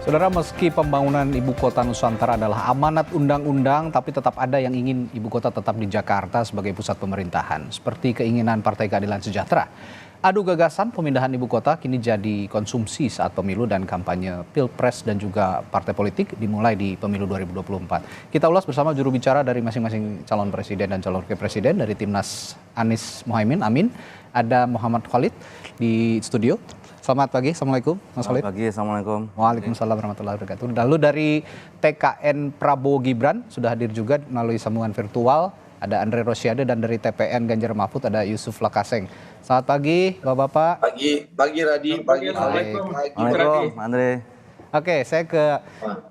Saudara, meski pembangunan ibu kota Nusantara adalah amanat undang-undang, tapi tetap ada yang ingin ibu kota tetap di Jakarta sebagai pusat pemerintahan, seperti keinginan Partai Keadilan Sejahtera. Adu gagasan pemindahan ibu kota kini jadi konsumsi saat pemilu dan kampanye Pilpres dan juga partai politik dimulai di pemilu 2024. Kita ulas bersama juru bicara dari masing-masing calon presiden dan calon wakil presiden dari Timnas Anies Mohaimin, Amin. Ada Muhammad Khalid di studio. Selamat pagi, Assalamualaikum Mas Khalid. Selamat pagi, Assalamualaikum. Waalaikumsalam warahmatullahi wabarakatuh. Lalu dari TKN Prabowo Gibran sudah hadir juga melalui sambungan virtual. Ada Andre Rosiade, dan dari TPN Ganjar Mahfud ada Yusuf Lakaseng. Selamat pagi, Bapak-bapak. Pagi Radi, pagi Assalamualaikum. Waalaikumsalam, Andre. Oke, saya ke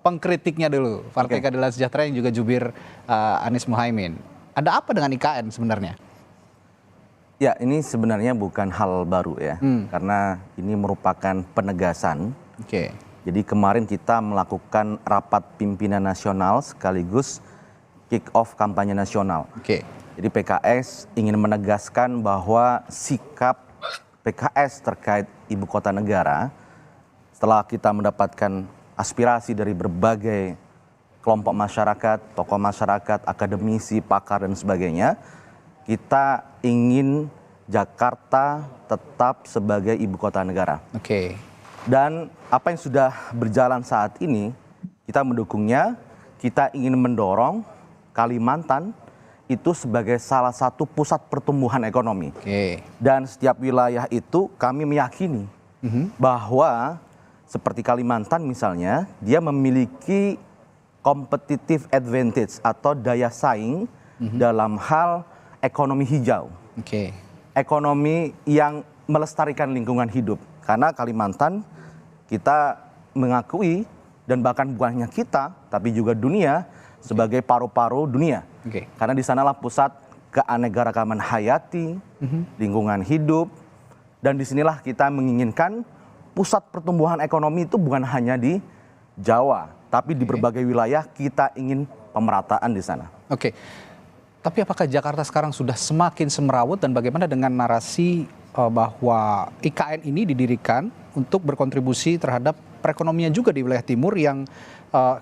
pengkritiknya dulu. Partai Keadilan Sejahtera yang juga jubir Anies Mohaimin. Ada apa dengan IKN sebenarnya? Ya, ini sebenarnya bukan hal baru ya, karena ini merupakan penegasan. Oke. Jadi kemarin kita melakukan rapat pimpinan nasional sekaligus kick-off kampanye nasional. Oke. Jadi PKS ingin menegaskan bahwa sikap PKS terkait ibu kota negara setelah kita mendapatkan aspirasi dari berbagai kelompok masyarakat, tokoh masyarakat, akademisi, pakar dan sebagainya, kita ingin Jakarta tetap sebagai ibu kota negara. Oke. Dan apa yang sudah berjalan saat ini, kita mendukungnya, kita ingin mendorong Kalimantan itu sebagai salah satu pusat pertumbuhan ekonomi. Oke. Dan setiap wilayah itu kami meyakini bahwa seperti Kalimantan misalnya, dia memiliki competitive advantage atau daya saing dalam hal ekonomi hijau. Oke. Ekonomi yang melestarikan lingkungan hidup. Karena Kalimantan kita mengakui, dan bahkan bukan hanya kita, tapi juga dunia sebagai paru-paru dunia. Oke. Karena di sanalah pusat keanekaragaman hayati, lingkungan hidup, dan disinilah kita menginginkan pusat pertumbuhan ekonomi itu bukan hanya di Jawa, tapi di berbagai wilayah kita ingin pemerataan di sana. Oke. Tapi apakah Jakarta sekarang sudah semakin semrawut, dan bagaimana dengan narasi bahwa IKN ini didirikan untuk berkontribusi terhadap perekonomian juga di wilayah timur yang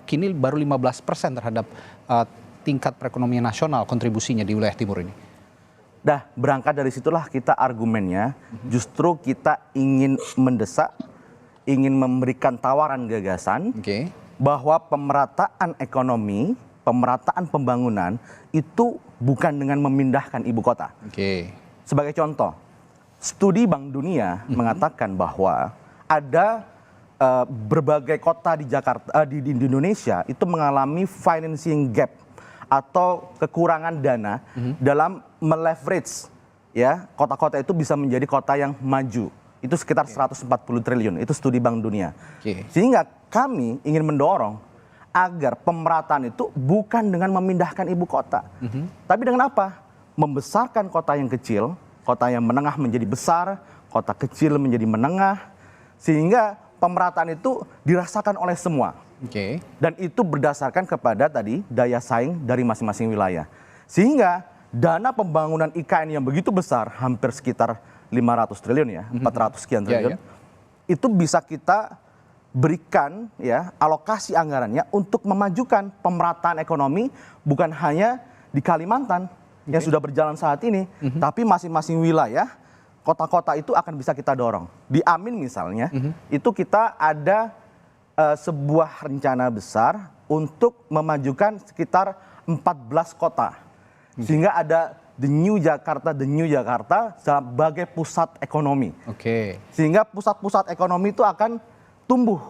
kini baru 15% terhadap tingkat perekonomian nasional kontribusinya di wilayah timur ini? Dah berangkat dari situlah kita argumennya, justru kita ingin mendesak, ingin memberikan tawaran gagasan bahwa pemerataan ekonomi, pemerataan pembangunan itu bukan dengan memindahkan ibu kota. Sebagai contoh, studi Bank Dunia mengatakan bahwa ada berbagai kota di Jakarta, di Indonesia itu mengalami financing gap atau kekurangan dana dalam meleverage ya kota-kota itu bisa menjadi kota yang maju. Itu sekitar 140 triliun, itu studi Bank Dunia. Sehingga kami ingin mendorong agar pemerataan itu bukan dengan memindahkan ibu kota, tapi dengan apa? Membesarkan kota yang kecil, kota yang menengah menjadi besar, kota kecil menjadi menengah, sehingga pemerataan itu dirasakan oleh semua. Dan itu berdasarkan kepada tadi daya saing dari masing-masing wilayah. Sehingga dana pembangunan IKN yang begitu besar, hampir sekitar 500 triliun ya, 400 sekian triliun, itu bisa kita berikan ya alokasi anggarannya untuk memajukan pemerataan ekonomi bukan hanya di Kalimantan yang sudah berjalan saat ini, tapi masing-masing wilayah, kota-kota itu akan bisa kita dorong. Di Amin misalnya, itu kita ada sebuah rencana besar untuk memajukan sekitar 14 kota. Sehingga ada The New Jakarta sebagai pusat ekonomi. Sehingga pusat-pusat ekonomi itu akan tumbuh.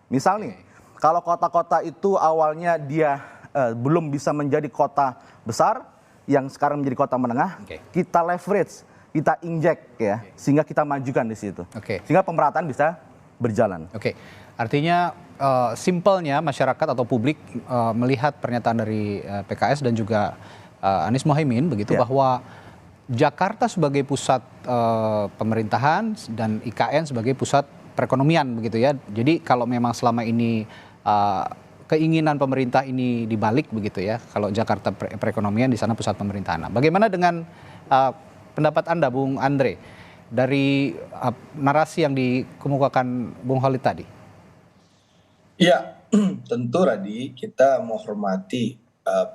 Misalnya, kalau kota-kota itu awalnya dia belum bisa menjadi kota besar, yang sekarang menjadi kota menengah, kita leverage, kita injek ya, sehingga kita majukan di situ. Sehingga pemerataan bisa berjalan. Artinya simpelnya masyarakat atau publik melihat pernyataan dari PKS dan juga Anies Mohaimin begitu bahwa Jakarta sebagai pusat pemerintahan dan IKN sebagai pusat perekonomian begitu ya. Jadi kalau memang selama ini keinginan pemerintah ini dibalik begitu ya, kalau Jakarta perekonomian, di sana pusat pemerintahan. Nah, bagaimana dengan pendapat Anda, Bung Andre, dari narasi yang dikemukakan Bung Khalid tadi? Ya, tentu Radi, kita menghormati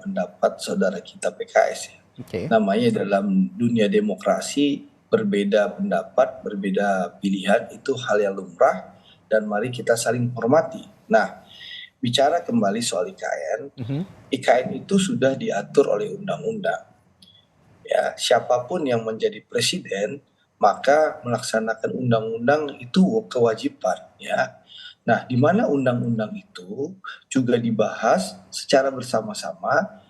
pendapat saudara kita PKS ya. Oke. Namanya dalam dunia demokrasi, berbeda pendapat, berbeda pilihan itu hal yang lumrah dan mari kita saling hormati. Nah, bicara kembali soal IKN, IKN itu sudah diatur oleh undang-undang. Ya, siapapun yang menjadi presiden maka melaksanakan undang-undang itu kewajiban ya. Nah, di mana undang-undang itu juga dibahas secara bersama-sama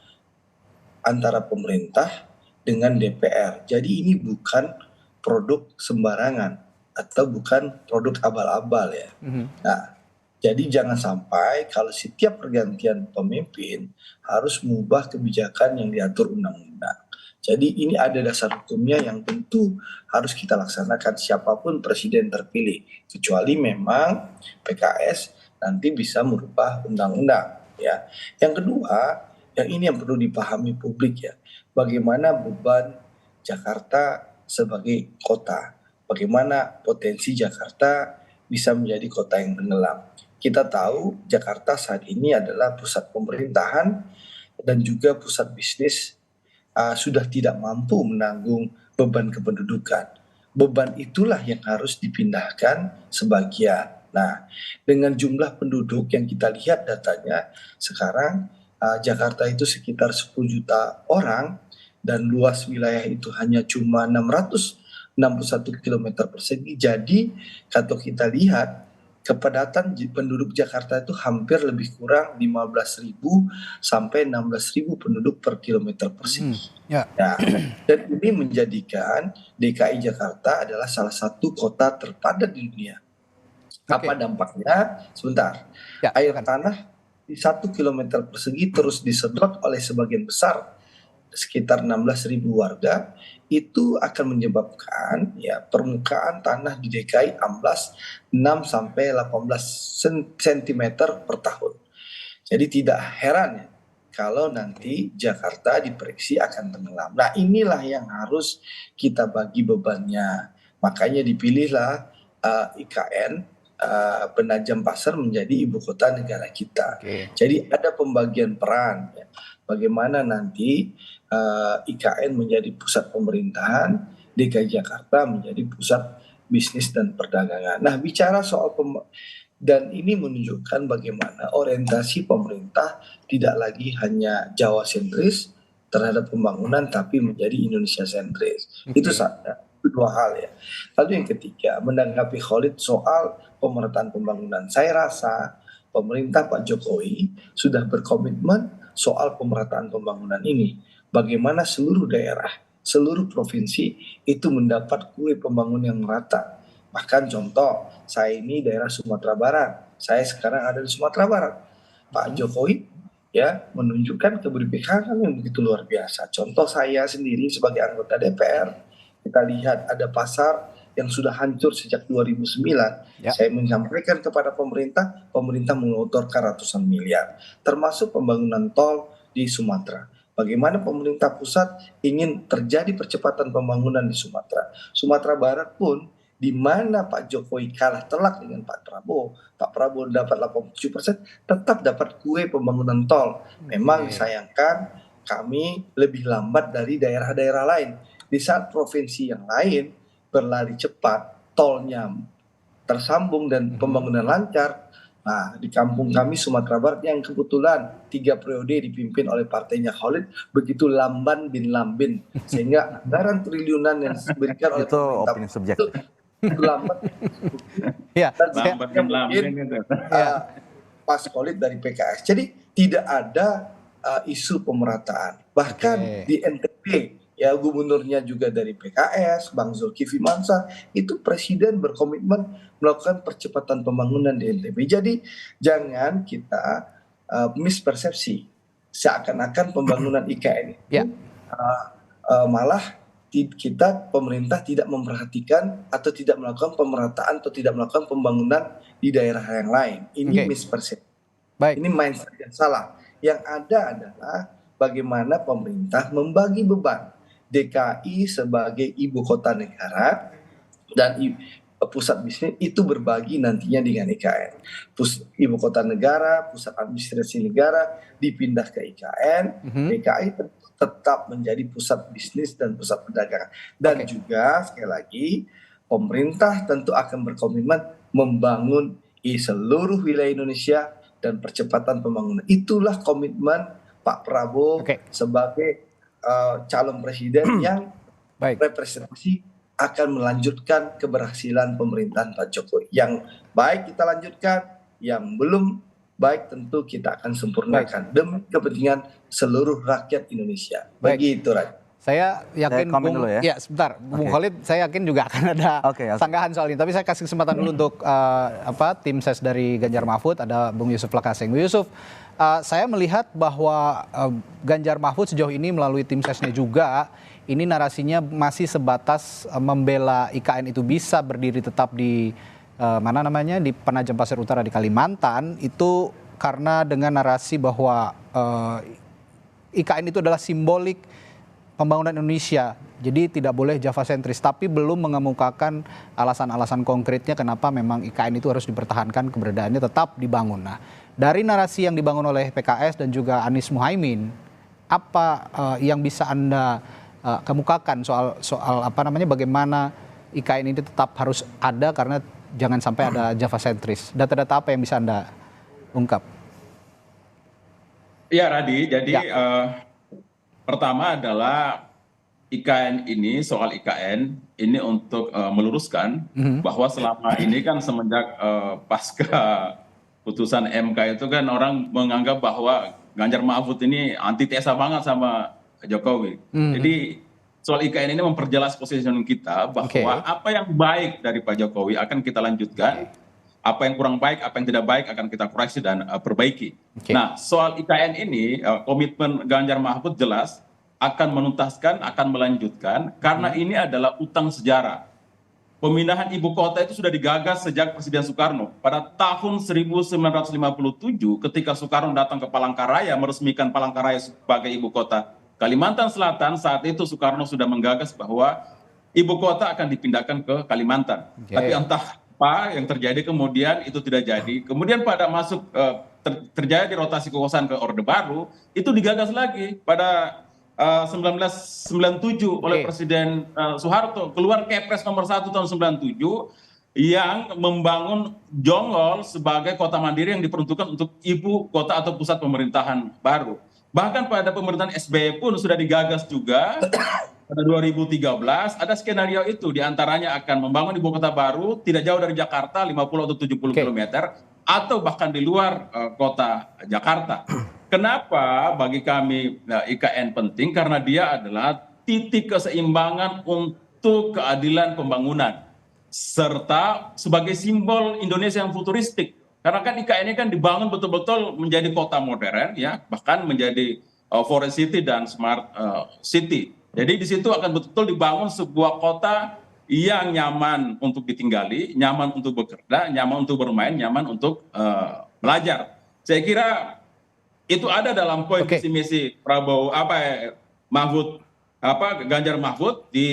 antara pemerintah dengan DPR. Jadi ini bukan produk sembarangan atau bukan produk abal-abal ya. Nah, jadi jangan sampai kalau setiap pergantian pemimpin harus mengubah kebijakan yang diatur undang-undang. Jadi ini ada dasar hukumnya yang tentu harus kita laksanakan siapapun presiden terpilih. Kecuali memang PKS nanti bisa merubah undang-undang ya. Yang kedua, yang ini yang perlu dipahami publik ya. Bagaimana beban Jakarta sebagai kota. Bagaimana potensi Jakarta bisa menjadi kota yang tenggelam. Kita tahu Jakarta saat ini adalah pusat pemerintahan dan juga pusat bisnis sudah tidak mampu menanggung beban kependudukan. Beban itulah yang harus dipindahkan sebagian. Nah, dengan jumlah penduduk yang kita lihat datanya sekarang Jakarta itu sekitar 10 juta orang dan luas wilayah itu hanya cuma 661 kilometer persegi. Jadi kalau kita lihat kepadatan penduduk Jakarta itu hampir lebih kurang 15.000 sampai 16.000 penduduk per kilometer persegi. Ya. Nah, dan ini menjadikan DKI Jakarta adalah salah satu kota terpadat di dunia. Apa dampaknya? Sebentar. Ya, Air tanah di 1 kilometer persegi terus disedot oleh sebagian besar sekitar 16.000 warga itu akan menyebabkan ya permukaan tanah di DKI amblas 6 sampai 18 cm per tahun. Jadi tidak heran ya kalau nanti Jakarta diprediksi akan tenggelam. Nah, inilah yang harus kita bagi bebannya. Makanya dipilihlah IKN Penajam Pasar menjadi ibu kota negara kita. Jadi ada pembagian peran ya. Bagaimana nanti IKN menjadi pusat pemerintahan, DKI Jakarta menjadi pusat bisnis dan perdagangan. Nah, bicara soal dan ini menunjukkan bagaimana orientasi pemerintah tidak lagi hanya Jawa sentris terhadap pembangunan tapi menjadi Indonesia sentris. Itu dua hal ya. Lalu yang ketiga, menanggapi Khalid soal pemerataan pembangunan. Saya rasa pemerintah Pak Jokowi sudah berkomitmen soal pemerataan pembangunan ini. Bagaimana seluruh daerah, seluruh provinsi itu mendapat kue pembangunan yang merata. Bahkan contoh, saya ini daerah Sumatera Barat. Saya sekarang ada di Sumatera Barat. Pak Jokowi ya menunjukkan keberpihakan yang begitu luar biasa. Contoh saya sendiri sebagai anggota DPR, kita lihat ada pasar yang sudah hancur sejak 2009. Saya menyampaikan kepada pemerintah, pemerintah mengelontorkan ratusan miliar, termasuk pembangunan tol di Sumatera. Bagaimana pemerintah pusat ingin terjadi percepatan pembangunan di Sumatera. Sumatera Barat pun di mana Pak Jokowi kalah telak dengan Pak Prabowo dapat 87%, tetap dapat kue pembangunan tol. Memang disayangkan kami lebih lambat dari daerah-daerah lain. Di saat provinsi yang lain berlari cepat, tolnya tersambung dan pembangunan lancar. Nah, di kampung kami Sumatera Barat yang kebetulan 3 periode dipimpin oleh partainya Khalid begitu lamban bin lambin, sehingga anggaran triliunan yang diberikan oleh itu pemerintah opini subjektif. itu lambat. Ya, lambat bin lambin itu. Pas Khalid dari PKS. Jadi tidak ada isu pemerataan. Bahkan di NTB ya gubernurnya juga dari PKS, Bang Zulkifli Mansah, itu presiden berkomitmen melakukan percepatan pembangunan di NTB. Jadi jangan kita mispersepsi seakan-akan pembangunan IKN itu malah kita pemerintah tidak memperhatikan atau tidak melakukan pemerataan atau tidak melakukan pembangunan di daerah yang lain. Ini mispersepsi. Ini mindset yang salah. Yang ada adalah bagaimana pemerintah membagi beban DKI sebagai ibu kota negara dan pusat bisnis itu berbagi nantinya dengan IKN. Ibu kota negara, pusat administrasi negara dipindah ke IKN, DKI tetap menjadi pusat bisnis dan pusat perdagangan. Dan juga sekali lagi pemerintah tentu akan berkomitmen membangun di seluruh wilayah Indonesia dan percepatan pembangunan. Itulah komitmen Pak Prabowo sebagai calon presiden yang representasi akan melanjutkan keberhasilan pemerintahan Pak Jokowi. Yang baik kita lanjutkan, yang belum baik tentu kita akan sempurnakan demi kepentingan seluruh rakyat Indonesia. Begitu, Ray. Saya yakin sebentar, Bung Khalid, saya yakin juga akan ada sanggahan soal ini. Tapi saya kasih kesempatan dulu untuk tim ses dari Ganjar Mahfud, ada Bung Yusuf Lakaseng. Bung Yusuf, saya melihat bahwa Ganjar Mahfud sejauh ini melalui tim sesnya juga, ini narasinya masih sebatas membela IKN itu bisa berdiri tetap di di Penajam Pasir Utara di Kalimantan, itu karena dengan narasi bahwa IKN itu adalah simbolik pembangunan Indonesia, jadi tidak boleh Java sentris, tapi belum mengemukakan alasan-alasan konkretnya kenapa memang IKN itu harus dipertahankan, keberadaannya tetap dibangun. Nah, dari narasi yang dibangun oleh PKS dan juga Anies Muhaimin, apa yang bisa Anda kemukakan soal bagaimana IKN ini tetap harus ada karena jangan sampai ada Java sentris? Data-data apa yang bisa Anda ungkap? Ya, Radi, jadi pertama adalah soal IKN ini untuk meluruskan bahwa selama ini kan semenjak pasca putusan MK itu kan orang menganggap bahwa Ganjar Mahfud ini antitesa banget sama Jokowi. Jadi soal IKN ini memperjelas positioning kita bahwa apa yang baik dari Pak Jokowi akan kita lanjutkan, apa yang kurang baik, apa yang tidak baik akan kita koreksi dan perbaiki. Nah, soal IKN ini komitmen Ganjar Mahfud jelas akan menuntaskan, akan melanjutkan, karena ini adalah utang sejarah. Pemindahan ibu kota itu sudah digagas sejak Presiden Soekarno. Pada tahun 1957 ketika Soekarno datang ke Palangkaraya meresmikan Palangkaraya sebagai ibu kota Kalimantan Selatan, saat itu Soekarno sudah menggagas bahwa ibu kota akan dipindahkan ke Kalimantan. Tapi entah apa yang terjadi kemudian itu tidak jadi. Kemudian pada terjadi rotasi kekuasaan ke Orde Baru, itu digagas lagi pada 1997 oleh Presiden Soeharto, keluar Kepres nomor 1 tahun 97 yang membangun Jonggol sebagai kota mandiri yang diperuntukkan untuk ibu kota atau pusat pemerintahan baru. Bahkan pada pemerintahan SBY pun sudah digagas juga pada 2013 ada skenario itu, diantaranya akan membangun ibu kota baru tidak jauh dari Jakarta 50 atau 70 km atau bahkan di luar kota Jakarta. Kenapa bagi kami IKN penting? Karena dia adalah titik keseimbangan untuk keadilan pembangunan serta sebagai simbol Indonesia yang futuristik. Karena kan IKN ini kan dibangun betul-betul menjadi kota modern, ya, bahkan menjadi forest city dan smart city. Jadi di situ akan betul-betul dibangun sebuah kota yang nyaman untuk ditinggali, nyaman untuk bekerja, nyaman untuk bermain, nyaman untuk belajar. Saya kira itu ada dalam poin visi misi Prabowo Ganjar Mahfud di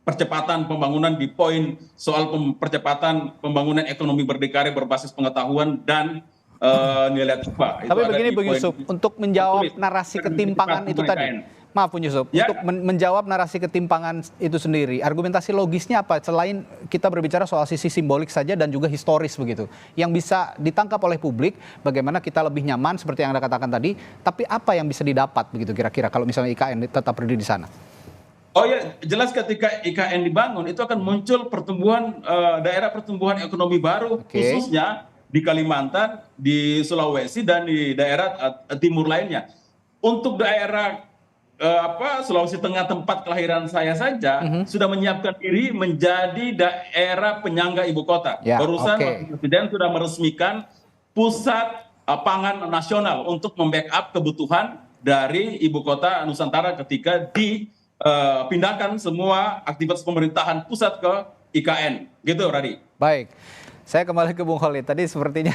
percepatan pembangunan, di poin soal percepatan pembangunan ekonomi berdikari berbasis pengetahuan dan nilai tukar. Tapi begini Bung Yusuf, untuk menjawab narasi ketimpangan itu tadi, maaf Bung Yusuf, untuk menjawab narasi ketimpangan itu sendiri, argumentasi logisnya apa selain kita berbicara soal sisi simbolik saja dan juga historis begitu, yang bisa ditangkap oleh publik, bagaimana kita lebih nyaman seperti yang Anda katakan tadi, tapi apa yang bisa didapat begitu kira-kira kalau misalnya IKN tetap berdiri di sana? Oh ya, jelas ketika IKN dibangun itu akan muncul daerah pertumbuhan ekonomi baru, khususnya di Kalimantan, di Sulawesi dan di daerah timur lainnya. Untuk daerah Sulawesi Tengah tempat kelahiran saya saja sudah menyiapkan diri menjadi daerah penyangga ibu kota. Barusan Presiden sudah meresmikan pusat pangan nasional untuk membackup kebutuhan dari ibu kota Nusantara ketika pindahkan semua aktivitas pemerintahan pusat ke IKN. Gitu, Radi. Baik. Saya kembali ke Bung Khalid. Tadi sepertinya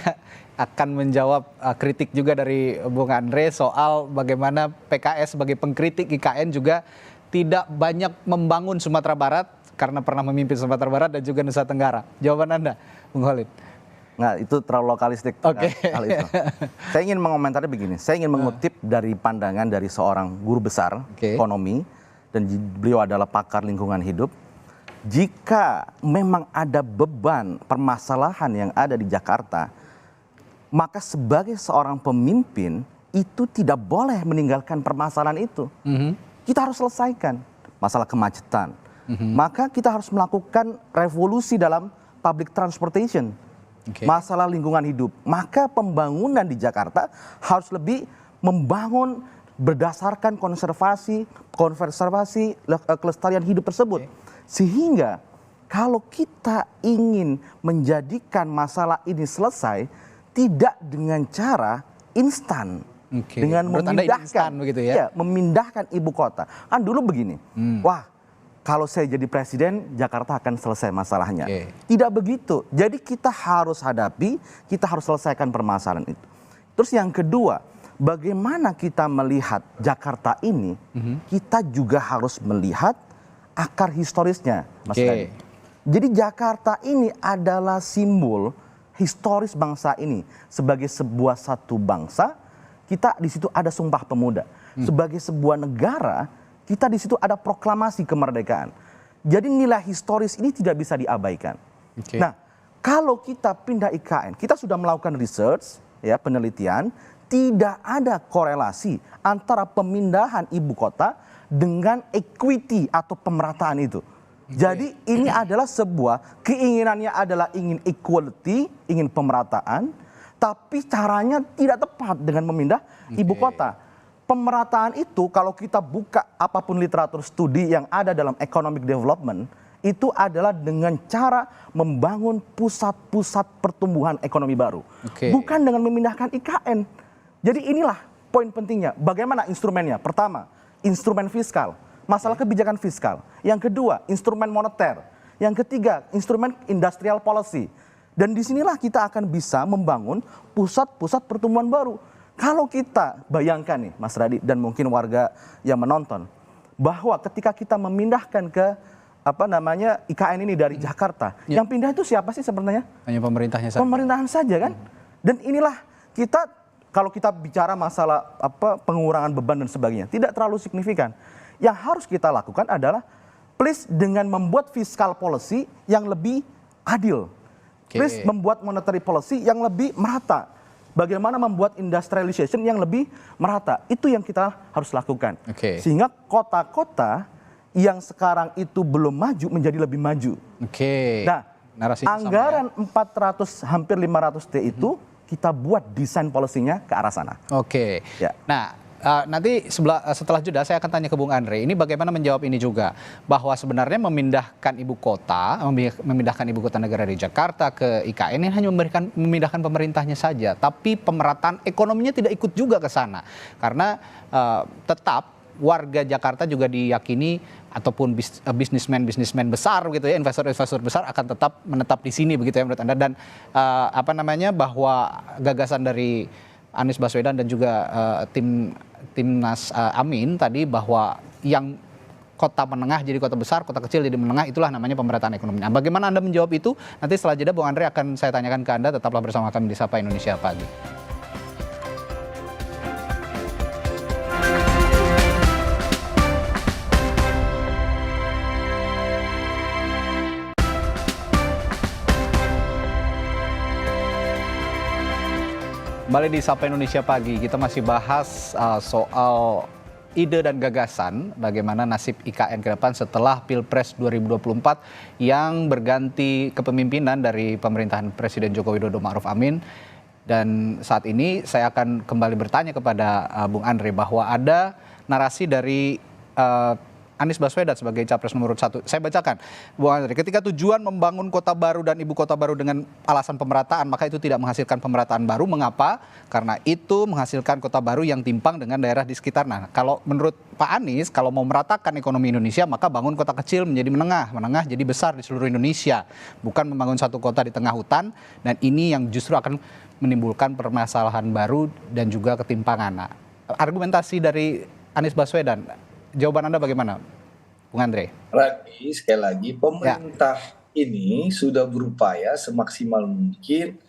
akan menjawab kritik juga dari Bung Andre soal bagaimana PKS sebagai pengkritik IKN juga tidak banyak membangun Sumatera Barat karena pernah memimpin Sumatera Barat dan juga Nusa Tenggara. Jawaban Anda, Bung Khalid. Nah, itu terlalu lokalistik. Oke. Hal itu. Saya ingin mengomentari begini. Saya ingin mengutip dari pandangan dari seorang guru besar ekonomi, dan beliau adalah pakar lingkungan hidup. Jika memang ada beban permasalahan yang ada di Jakarta, maka sebagai seorang pemimpin itu tidak boleh meninggalkan permasalahan itu. Kita harus selesaikan masalah kemacetan. Maka kita harus melakukan revolusi dalam public transportation. Masalah lingkungan hidup. Maka pembangunan di Jakarta harus lebih membangun berdasarkan konservasi, kelestarian hidup tersebut. Sehingga kalau kita ingin menjadikan masalah ini selesai, tidak dengan cara instan. Dengan memindahkan, begitu ya? Memindahkan ibu kota. Kan dulu begini, wah kalau saya jadi presiden, Jakarta akan selesai masalahnya. Tidak begitu. Jadi kita harus hadapi, kita harus selesaikan permasalahan itu. Terus yang kedua, bagaimana kita melihat Jakarta ini, kita juga harus melihat akar historisnya, Mas Dhani. Jadi Jakarta ini adalah simbol historis bangsa ini. Sebagai sebuah satu bangsa, kita di situ ada Sumpah Pemuda. Sebagai sebuah negara, kita di situ ada proklamasi kemerdekaan. Jadi nilai historis ini tidak bisa diabaikan. Nah, kalau kita pindah IKN, kita sudah melakukan research, ya, penelitian, tidak ada korelasi antara pemindahan ibu kota dengan equity atau pemerataan itu. Jadi ini adalah sebuah keinginannya adalah ingin equality, ingin pemerataan, tapi caranya tidak tepat dengan memindah ibu kota. Pemerataan itu kalau kita buka apapun literatur studi yang ada dalam economic development, itu adalah dengan cara membangun pusat-pusat pertumbuhan ekonomi baru. Bukan dengan memindahkan IKN. Jadi inilah poin pentingnya. Bagaimana instrumennya? Pertama, instrumen fiskal. Masalah kebijakan fiskal. Yang kedua, instrumen moneter. Yang ketiga, instrumen industrial policy. Dan disinilah kita akan bisa membangun pusat-pusat pertumbuhan baru. Kalau kita bayangkan nih Mas Radhi dan mungkin warga yang menonton, bahwa ketika kita memindahkan ke IKN ini dari Jakarta, yang pindah itu siapa sih sebenarnya? Hanya pemerintahnya saja. Pemerintahan saja kan? Dan inilah kita, kalau kita bicara masalah pengurangan beban dan sebagainya, tidak terlalu signifikan. Yang harus kita lakukan adalah please dengan membuat fiscal policy yang lebih adil. Please membuat monetary policy yang lebih merata. Bagaimana membuat industrialization yang lebih merata. Itu yang kita harus lakukan. Sehingga kota-kota yang sekarang itu belum maju menjadi lebih maju. Nah, anggaran 400 hampir 500 T itu kita buat desain polisinya ke arah sana. Ya. Nah, nanti setelah jeda saya akan tanya ke Bung Andre. Ini bagaimana menjawab ini juga, bahwa sebenarnya memindahkan ibu kota negara dari Jakarta ke IKN ini hanya memindahkan pemerintahnya saja, tapi pemerataan ekonominya tidak ikut juga ke sana, karena tetap warga Jakarta juga diyakini ataupun bisnismen besar gitu ya, investor besar akan tetap menetap di sini begitu ya menurut Anda. Dan bahwa gagasan dari Anies Baswedan dan juga Timnas Amin tadi, bahwa yang kota menengah jadi kota besar, kota kecil jadi menengah, itulah namanya pemerataan ekonomi. Nah, bagaimana Anda menjawab itu? Nanti setelah jeda Bung Andre akan saya tanyakan ke Anda. Tetaplah bersama kami di Sapa Indonesia Pagi. Kembali di Sapa Indonesia Pagi, kita masih bahas soal ide dan gagasan bagaimana nasib IKN ke depan setelah Pilpres 2024 yang berganti kepemimpinan dari pemerintahan Presiden Joko Widodo Ma'ruf Amin. Dan saat ini saya akan kembali bertanya kepada Bung Andre bahwa ada narasi dari Anies Baswedan sebagai capres nomor 1. Saya bacakan, Bung Andre, ketika tujuan membangun kota baru dan ibu kota baru dengan alasan pemerataan, maka itu tidak menghasilkan pemerataan baru. Mengapa? Karena itu menghasilkan kota baru yang timpang dengan daerah di sekitar. Nah, kalau menurut Pak Anies, kalau mau meratakan ekonomi Indonesia, maka bangun kota kecil menjadi menengah jadi besar di seluruh Indonesia. Bukan membangun satu kota di tengah hutan, dan ini yang justru akan menimbulkan permasalahan baru dan juga ketimpangan. Nah, argumentasi dari Anies Baswedan, jawaban Anda bagaimana? Bung Andre. Radi, sekali lagi pemerintah ini sudah berupaya semaksimal mungkin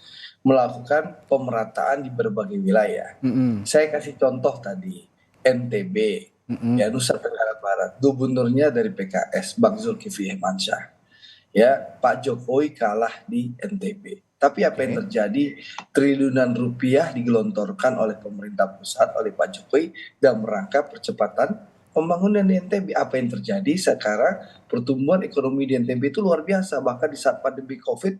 melakukan pemerataan di berbagai wilayah. Saya kasih contoh tadi, NTB, ya Nusa Tenggara Barat, gubernurnya dari PKS, Bang Zulkifli Mansyah. Ya, Pak Jokowi kalah di NTB. Tapi apa yang terjadi? Triliunan rupiah digelontorkan oleh pemerintah pusat, oleh Pak Jokowi dalam rangka percepatan pembangunan di NTB. Apa yang terjadi sekarang? Pertumbuhan ekonomi di NTB itu luar biasa. Bahkan di saat pandemi COVID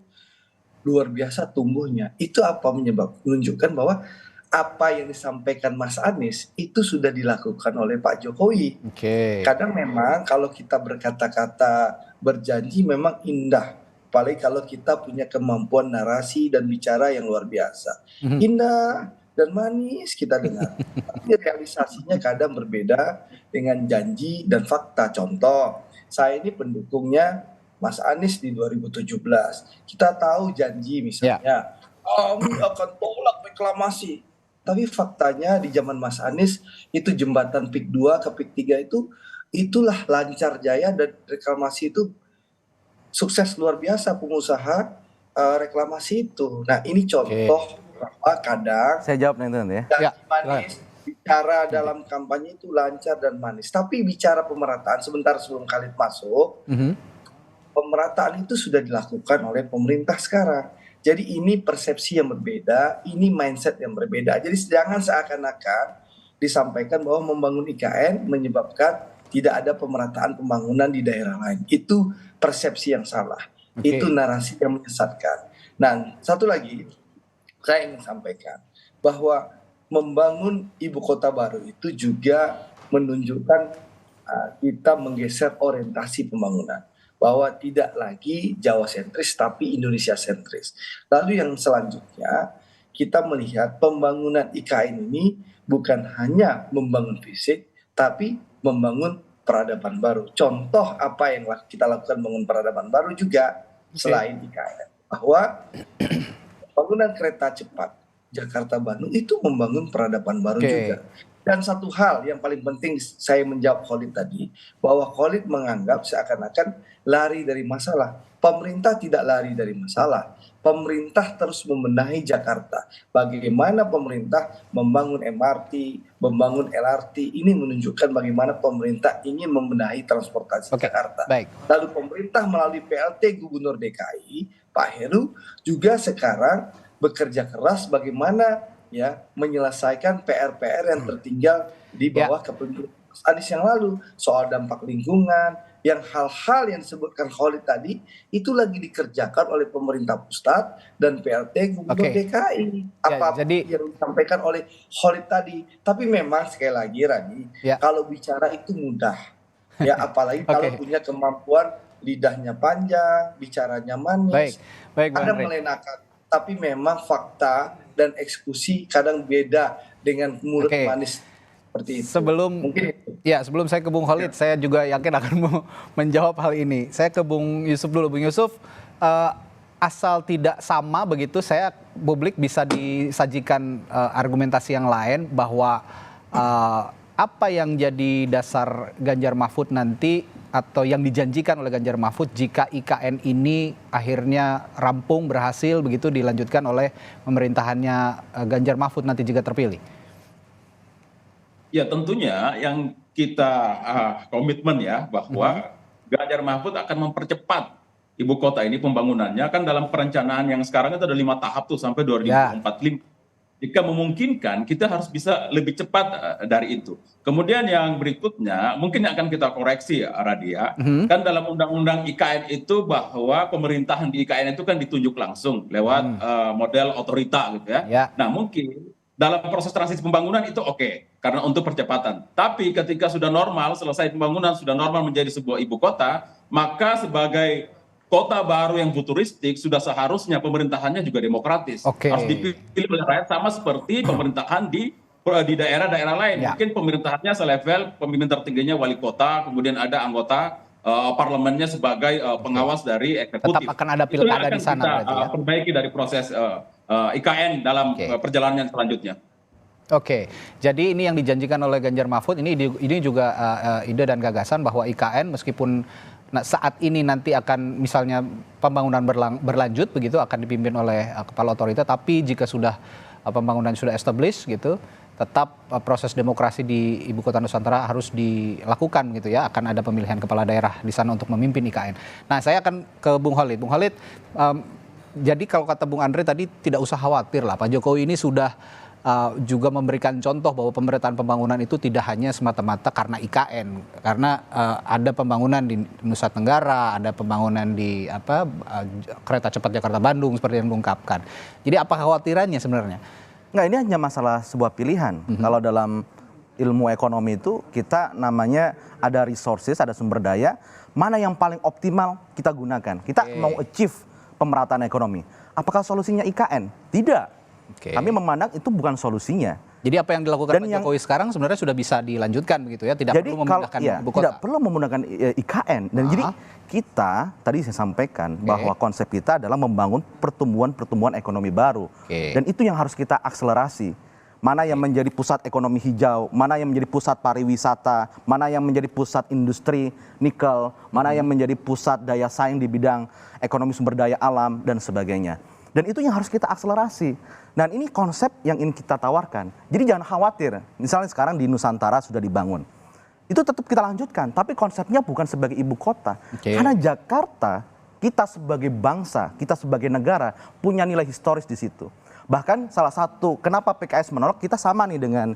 luar biasa tumbuhnya. Itu apa menunjukkan bahwa apa yang disampaikan Mas Anies itu sudah dilakukan oleh Pak Jokowi. Kadang memang kalau kita berkata-kata berjanji memang indah, apalagi kalau kita punya kemampuan narasi dan bicara yang luar biasa. Indah dan manis kita dengar. Tapi realisasinya kadang berbeda dengan janji dan fakta. Contoh, saya ini pendukungnya Mas Anies di 2017. Kita tahu janji misalnya, kami akan tolak reklamasi. Tapi faktanya di zaman Mas Anies itu jembatan PIK 2 ke PIK 3 itulah lancar jaya dan reklamasi itu sukses luar biasa pengusaha reklamasi itu. Nah ini contoh bahwa kadang saya jawab nanti ya. Manis bicara dalam kampanye itu lancar dan manis. Tapi bicara pemerataan sebentar sebelum Khalid masuk, pemerataan itu sudah dilakukan oleh pemerintah sekarang. Jadi ini persepsi yang berbeda, ini mindset yang berbeda. Jadi jangan seakan-akan disampaikan bahwa membangun IKN menyebabkan tidak ada pemerataan pembangunan di daerah lain. Itu persepsi yang salah. Itu narasi yang menyesatkan. Nah, satu lagi saya ingin sampaikan bahwa membangun ibu kota baru itu juga menunjukkan kita menggeser orientasi pembangunan. Bahwa tidak lagi Jawa sentris tapi Indonesia sentris. Lalu yang selanjutnya kita melihat pembangunan IKN ini bukan hanya membangun fisik tapi membangun peradaban baru. Contoh apa yang kita lakukan membangun peradaban baru juga selain IKN. Bahwa pembangunan kereta cepat Jakarta-Bandung itu membangun peradaban baru juga. Dan satu hal yang paling penting saya menjawab Khalid tadi, bahwa Khalid menganggap seakan-akan lari dari masalah. Pemerintah tidak lari dari masalah. Pemerintah terus membenahi Jakarta. Bagaimana pemerintah membangun MRT, membangun LRT, ini menunjukkan bagaimana pemerintah ingin membenahi transportasi Jakarta. Lalu pemerintah melalui PLT Gubernur DKI, Pak Heru, juga sekarang bekerja keras bagaimana ya menyelesaikan PR-PR yang tertinggal di bawah kepemimpinan Mas Anies yang lalu, soal dampak lingkungan, yang hal-hal yang disebutkan Khalid tadi itu lagi dikerjakan oleh pemerintah pusat dan PLT Gubernur DKI. Apa yang disampaikan oleh Khalid tadi. Tapi memang sekali lagi Radi, kalau bicara itu mudah. Ya apalagi kalau punya kemampuan lidahnya panjang, bicaranya manis. Ada melenakan. Tapi memang fakta dan eksekusi kadang beda dengan mulut manis seperti itu. Sebelum saya ke Bung Khalid, saya juga yakin akan menjawab hal ini. Saya ke Bung Yusuf dulu. Bung Yusuf, asal tidak sama begitu, saya publik bisa disajikan argumentasi yang lain bahwa apa yang jadi dasar Ganjar Mahfud nanti atau yang dijanjikan oleh Ganjar Mahfud jika IKN ini akhirnya rampung berhasil begitu dilanjutkan oleh pemerintahannya Ganjar Mahfud nanti jika terpilih? Ya tentunya yang kita komitmen ya bahwa Ganjar Mahfud akan mempercepat ibu kota ini pembangunannya kan dalam perencanaan yang sekarang itu ada 5 tahap tuh sampai 2045. Jika memungkinkan, kita harus bisa lebih cepat dari itu. Kemudian yang berikutnya, mungkin akan kita koreksi ya, Radia. Kan dalam undang-undang IKN itu bahwa pemerintahan di IKN itu kan ditunjuk langsung lewat model otorita gitu ya. Nah mungkin dalam proses transisi pembangunan itu oke, karena untuk percepatan. Tapi ketika sudah normal, selesai pembangunan, sudah normal menjadi sebuah ibu kota, maka sebagai kota baru yang futuristik sudah seharusnya pemerintahannya juga demokratis. Harus dipilih oleh rakyat sama seperti pemerintahan di daerah-daerah lain. Mungkin pemerintahannya selevel pemimpin tertingginya wali kota, kemudian ada anggota parlemennya sebagai pengawas dari eksekutif. Tetap akan ada pilkada di sana berarti ya. Perbaiki dari proses IKN dalam perjalanan selanjutnya. Oke, jadi ini yang dijanjikan oleh Ganjar Mahfud ini juga ide dan gagasan bahwa IKN meskipun saat ini nanti akan misalnya pembangunan berlanjut begitu akan dipimpin oleh kepala otorita, tapi jika sudah pembangunan sudah established gitu, tetap proses demokrasi di Ibu Kota Nusantara harus dilakukan gitu ya, akan ada pemilihan kepala daerah di sana untuk memimpin IKN. Nah, saya akan ke Bung Khalid. Bung Khalid, jadi kalau kata Bung Andre tadi tidak usah khawatir lah, Pak Jokowi ini sudah juga memberikan contoh bahwa pemerataan pembangunan itu tidak hanya semata-mata karena IKN, karena ada pembangunan di Nusa Tenggara, ada pembangunan di kereta cepat Jakarta Bandung seperti yang diungkapkan. Jadi apa khawatirannya sebenarnya? Nggak, ini hanya masalah sebuah pilihan. Kalau dalam ilmu ekonomi itu kita namanya ada resources, ada sumber daya, mana yang paling optimal kita gunakan. Kita mau achieve pemerataan ekonomi. Apakah solusinya IKN? Tidak. Kami memandang itu bukan solusinya. Jadi apa yang dilakukan Pak Jokowi sekarang sebenarnya sudah bisa dilanjutkan begitu ya, tidak perlu memindahkan ibu kota. Tidak perlu menggunakan IKN. Dan jadi kita tadi saya sampaikan bahwa konsep kita adalah membangun pertumbuhan ekonomi baru. Dan itu yang harus kita akselerasi. Mana yang menjadi pusat ekonomi hijau, mana yang menjadi pusat pariwisata, mana yang menjadi pusat industri nikel, mana yang menjadi pusat daya saing di bidang ekonomi sumber daya alam dan sebagainya. Dan itu yang harus kita akselerasi. Dan ini konsep yang ingin kita tawarkan. Jadi jangan khawatir. Misalnya sekarang di Nusantara sudah dibangun. Itu tetap kita lanjutkan. Tapi konsepnya bukan sebagai ibu kota. Karena Jakarta, kita sebagai bangsa, kita sebagai negara, punya nilai historis di situ. Bahkan salah satu, kenapa PKS menolak, kita sama nih dengan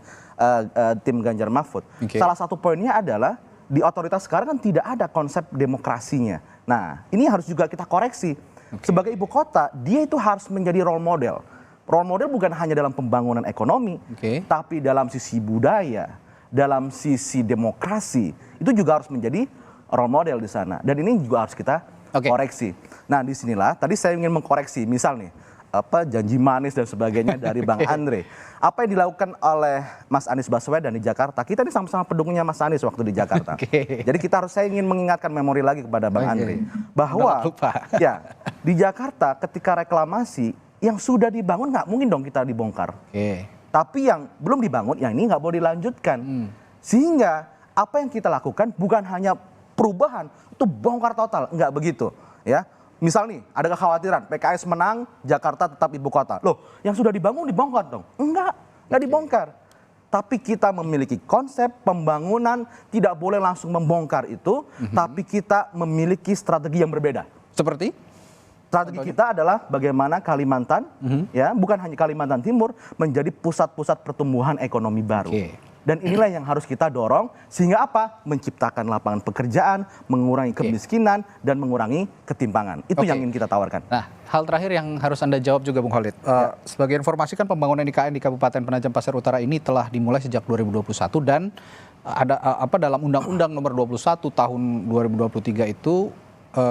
tim Ganjar Mahfud. Salah satu poinnya adalah, di otoritas sekarang kan tidak ada konsep demokrasinya. Nah, ini harus juga kita koreksi. Sebagai ibu kota, dia itu harus menjadi role model. Role model bukan hanya dalam pembangunan ekonomi, tapi dalam sisi budaya, dalam sisi demokrasi, itu juga harus menjadi role model di sana. Dan ini juga harus kita koreksi. Nah, disinilah tadi saya ingin mengkoreksi, misal nih, janji manis dan sebagainya dari Bang Andre. Apa yang dilakukan oleh Mas Anies Baswedan di Jakarta, kita ini sama-sama pendukungnya Mas Anies waktu di Jakarta. Jadi saya ingin mengingatkan memori lagi kepada Bang Andre, bahwa ya di Jakarta ketika reklamasi, yang sudah dibangun nggak mungkin dong kita dibongkar. Tapi yang belum dibangun, yang ini nggak boleh dilanjutkan. Sehingga apa yang kita lakukan bukan hanya perubahan, itu bongkar total, nggak begitu. Ya, misal nih ada kekhawatiran PKS menang, Jakarta tetap ibu kota. Loh, yang sudah dibangun dibongkar dong? Nggak dibongkar. Tapi kita memiliki konsep pembangunan, tidak boleh langsung membongkar itu, tapi kita memiliki strategi yang berbeda. Seperti? Strategi kita adalah bagaimana Kalimantan, ya bukan hanya Kalimantan Timur, menjadi pusat-pusat pertumbuhan ekonomi baru. Dan inilah yang harus kita dorong, sehingga apa? Menciptakan lapangan pekerjaan, mengurangi kemiskinan, dan mengurangi ketimpangan. Itu yang ingin kita tawarkan. Nah, hal terakhir yang harus Anda jawab juga Bung Khalid. Sebagai informasi kan pembangunan IKN di Kabupaten Penajam Pasir Utara ini telah dimulai sejak 2021 dan ada dalam Undang-Undang Nomor 21 Tahun 2023 itu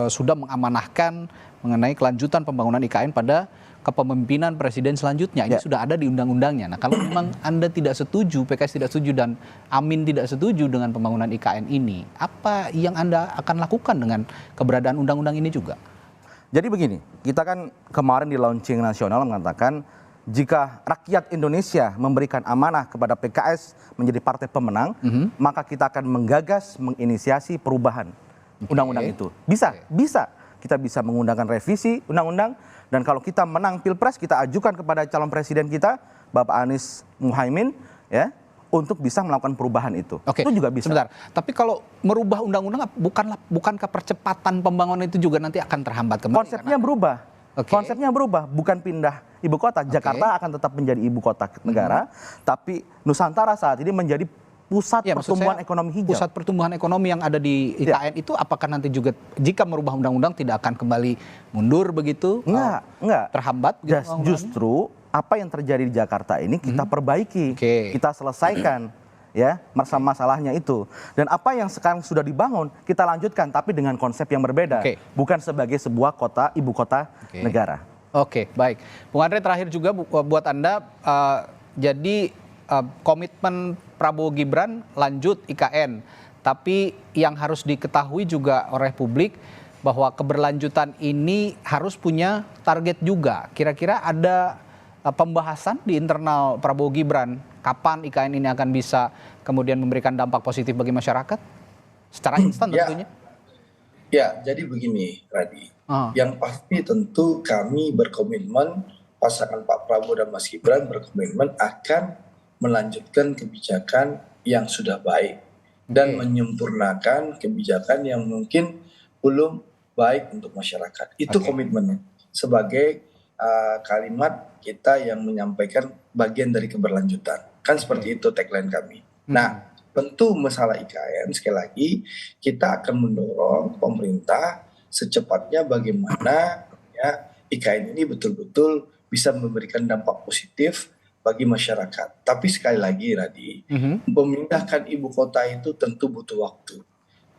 sudah mengamanahkan mengenai kelanjutan pembangunan IKN pada kepemimpinan presiden selanjutnya. Ini sudah ada di undang-undangnya. Nah, kalau memang Anda tidak setuju, PKS tidak setuju, dan Amin tidak setuju dengan pembangunan IKN ini, apa yang Anda akan lakukan dengan keberadaan undang-undang ini juga? Jadi begini, kita kan kemarin di launching nasional mengatakan, jika rakyat Indonesia memberikan amanah kepada PKS menjadi partai pemenang, maka kita akan menggagas, menginisiasi perubahan undang-undang itu. Bisa. Kita bisa mengundangkan revisi undang-undang, dan kalau kita menang Pilpres, kita ajukan kepada calon presiden kita, Bapak Anies Muhaimin, ya, untuk bisa melakukan perubahan itu. Itu juga bisa. Sebentar, tapi kalau merubah undang-undang, bukankah percepatan pembangunan itu juga nanti akan terhambat kembali? Konsepnya berubah. Konsepnya berubah, bukan pindah ibu kota. Jakarta akan tetap menjadi ibu kota negara, tapi Nusantara saat ini menjadi pusat pertumbuhan ekonomi hijau. Pusat pertumbuhan ekonomi yang ada di IKN itu apakah nanti juga jika merubah undang-undang tidak akan kembali mundur begitu? Enggak. Terhambat gitu? Justru apa yang terjadi di Jakarta ini kita perbaiki, kita selesaikan ya masalahnya itu. Dan apa yang sekarang sudah dibangun kita lanjutkan, tapi dengan konsep yang berbeda, bukan sebagai sebuah kota ibu kota negara. Baik. Bung Andre, terakhir juga buat Anda, jadi komitmen Prabowo Gibran lanjut IKN, tapi yang harus diketahui juga oleh publik bahwa keberlanjutan ini harus punya target juga. Kira-kira ada pembahasan di internal Prabowo Gibran kapan IKN ini akan bisa kemudian memberikan dampak positif bagi masyarakat secara instan tentunya? Ya, jadi begini, Radi. Yang pasti tentu kami berkomitmen, pasangan Pak Prabowo dan Mas Gibran berkomitmen akan melanjutkan kebijakan yang sudah baik dan menyempurnakan kebijakan yang mungkin belum baik untuk masyarakat. Itu komitmennya sebagai kalimat kita yang menyampaikan bagian dari keberlanjutan. Kan seperti itu tagline kami. Nah, tentu masalah IKN sekali lagi kita akan mendorong pemerintah secepatnya bagaimana ya IKN ini betul-betul bisa memberikan dampak positif bagi masyarakat. Tapi sekali lagi Radi, memindahkan ibu kota itu tentu butuh waktu,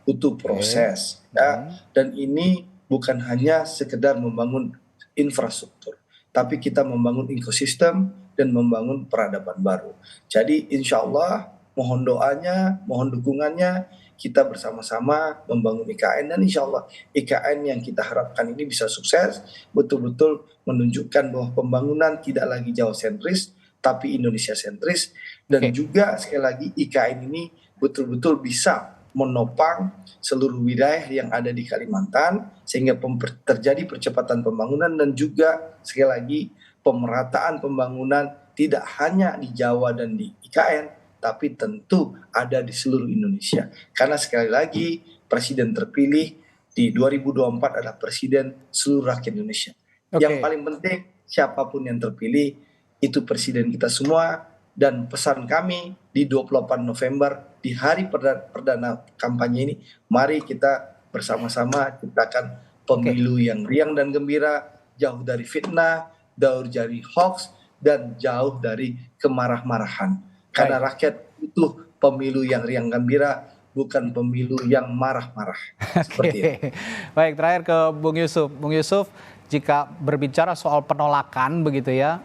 butuh proses, ya. Dan ini bukan hanya sekedar membangun infrastruktur, tapi kita membangun ekosistem dan membangun peradaban baru. Jadi insya Allah mohon doanya, mohon dukungannya, kita bersama-sama membangun IKN dan insya Allah IKN yang kita harapkan ini bisa sukses, betul-betul menunjukkan bahwa pembangunan tidak lagi Jawa sentris, tapi Indonesia sentris, dan juga sekali lagi IKN ini betul-betul bisa menopang seluruh wilayah yang ada di Kalimantan, sehingga terjadi percepatan pembangunan dan juga sekali lagi pemerataan pembangunan tidak hanya di Jawa dan di IKN, tapi tentu ada di seluruh Indonesia. Karena sekali lagi presiden terpilih di 2024 adalah presiden seluruh rakyat Indonesia. Yang paling penting siapapun yang terpilih itu presiden kita semua, dan pesan kami di 28 November di hari perdana kampanye ini, mari kita bersama-sama ciptakan pemilu yang riang dan gembira, jauh dari fitnah, jauh dari hoax, dan jauh dari kemarah-marahan. Karena rakyat butuh pemilu yang riang gembira, bukan pemilu yang marah-marah. Seperti itu. Baik, terakhir ke Bung Yusuf. Bung Yusuf, jika berbicara soal penolakan begitu ya,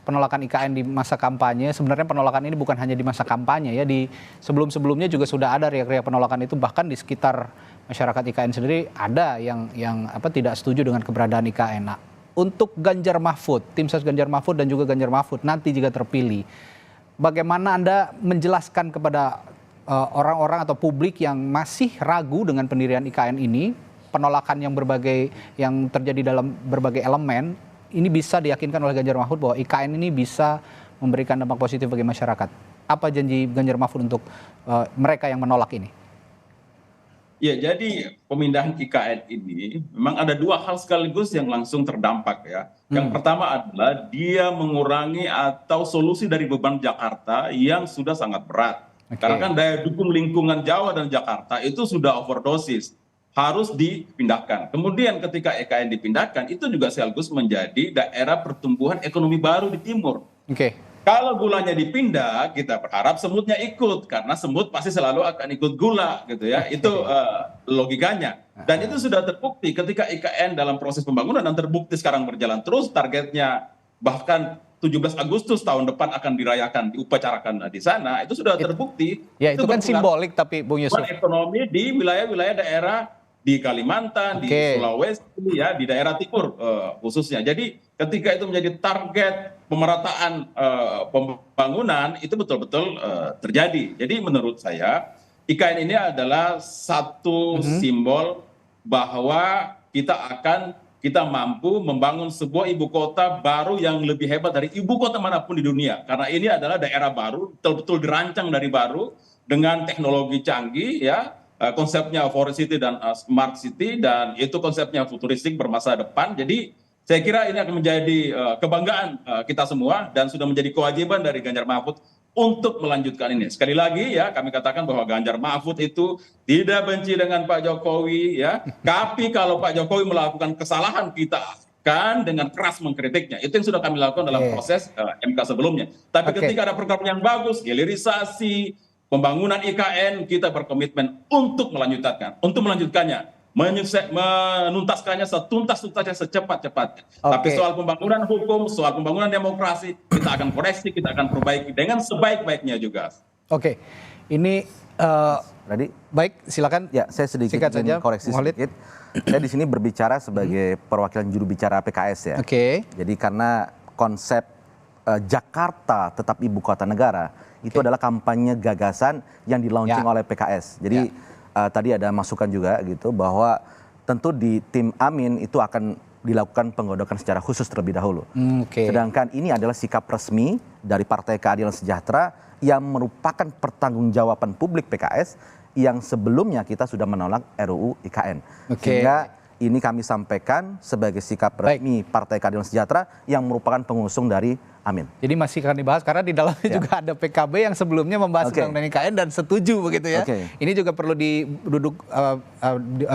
penolakan IKN di masa kampanye, sebenarnya penolakan ini bukan hanya di masa kampanye ya, di sebelum-sebelumnya juga sudah ada riak-riak penolakan itu, bahkan di sekitar masyarakat IKN sendiri ada yang tidak setuju dengan keberadaan IKN. Nah, untuk Ganjar Mahfud, tim ses Ganjar Mahfud dan juga Ganjar Mahfud nanti jika terpilih, bagaimana Anda menjelaskan kepada orang-orang atau publik yang masih ragu dengan pendirian IKN ini, penolakan yang terjadi dalam berbagai elemen, ini bisa diyakinkan oleh Ganjar Mahfud bahwa IKN ini bisa memberikan dampak positif bagi masyarakat. Apa janji Ganjar Mahfud untuk mereka yang menolak ini? Ya, jadi pemindahan IKN ini memang ada dua hal sekaligus yang langsung terdampak ya. Yang pertama adalah dia mengurangi atau solusi dari beban Jakarta yang sudah sangat berat. Karena kan daya dukung lingkungan Jawa dan Jakarta itu sudah overdosis, harus dipindahkan. Kemudian ketika IKN dipindahkan, itu juga sekaligus menjadi daerah pertumbuhan ekonomi baru di timur. Kalau gulanya dipindah, kita berharap semutnya ikut, karena semut pasti selalu akan ikut gula, gitu ya. Itu logikanya. Dan itu sudah terbukti ketika IKN dalam proses pembangunan, dan terbukti sekarang berjalan terus, targetnya bahkan 17 Agustus tahun depan akan dirayakan, diupacarakan di sana, itu sudah terbukti. Ya, itu kan simbolik tapi Bung Yusuf. Ekonomi di wilayah-wilayah daerah di Kalimantan, di Sulawesi, ya, di daerah timur khususnya. Jadi ketika itu menjadi target pemerataan pembangunan, itu betul-betul terjadi. Jadi menurut saya IKN ini adalah satu simbol bahwa kita mampu membangun sebuah ibu kota baru yang lebih hebat dari ibu kota manapun di dunia. Karena ini adalah daerah baru, betul-betul dirancang dari baru dengan teknologi canggih, ya. Konsepnya Forest City dan Smart City, dan itu konsepnya futuristik bermasa depan. Jadi saya kira ini akan menjadi kebanggaan kita semua dan sudah menjadi kewajiban dari Ganjar Mahfud untuk melanjutkan ini. Sekali lagi ya, kami katakan bahwa Ganjar Mahfud itu tidak benci dengan Pak Jokowi ya. Tapi kalau Pak Jokowi melakukan kesalahan, kita akan dengan keras mengkritiknya. Itu yang sudah kami lakukan dalam proses MK sebelumnya. Tapi ketika ada program yang bagus, hilirisasi, pembangunan IKN, kita berkomitmen untuk melanjutkannya, menuntaskannya setuntas-tuntasnya, secepat-cepatnya. Tapi soal pembangunan hukum, soal pembangunan demokrasi, kita akan koreksi, kita akan perbaiki dengan sebaik-baiknya juga. Ini Tadi baik, silakan. Ya, saya sedikit ingin koreksi sedikit. Saya di sini berbicara sebagai perwakilan juru bicara PKS ya. Jadi karena konsep Jakarta tetap ibu kota negara itu adalah kampanye gagasan yang di-launching oleh PKS. Jadi tadi ada masukan juga gitu bahwa tentu di tim Amin itu akan dilakukan penggodokan secara khusus terlebih dahulu. Sedangkan ini adalah sikap resmi dari Partai Keadilan Sejahtera yang merupakan pertanggungjawaban publik PKS yang sebelumnya kita sudah menolak RUU IKN. Sehingga ini kami sampaikan sebagai sikap resmi Partai Keadilan Sejahtera yang merupakan pengusung dari Amin. Jadi masih akan dibahas karena di dalamnya juga ada PKB yang sebelumnya membahas undang-undang IKN dan setuju begitu ya. Ini juga perlu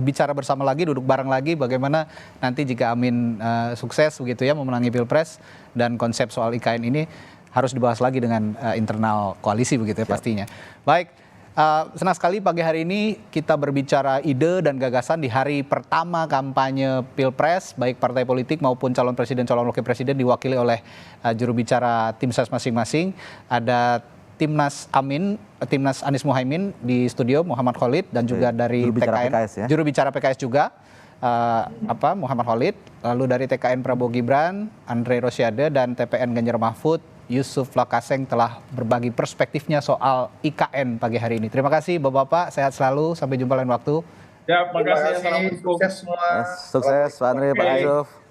bicara bersama lagi, duduk bareng lagi bagaimana nanti jika Amin sukses begitu ya memenangi Pilpres dan konsep soal IKN ini harus dibahas lagi dengan internal koalisi begitu ya pastinya. Baik. Senang sekali pagi hari ini kita berbicara ide dan gagasan di hari pertama kampanye Pilpres, baik partai politik maupun calon presiden, calon wakil presiden diwakili oleh juru bicara tim ses masing-masing. Ada Timnas Amin, Timnas Anies Muhaimin di studio Muhammad Khalid dan juga dari TKN, juru bicara PKS juga Muhammad Khalid, lalu dari TKN Prabowo Gibran, Andre Rosiade dan TPN Ganjar Mahfud Yusuf Lakaseng telah berbagi perspektifnya soal IKN pagi hari ini. Terima kasih Bapak-Bapak, sehat selalu, sampai jumpa lain waktu. Ya, terima kasih. Sukses semua. Sukses Pak Andre, Pak Yusuf.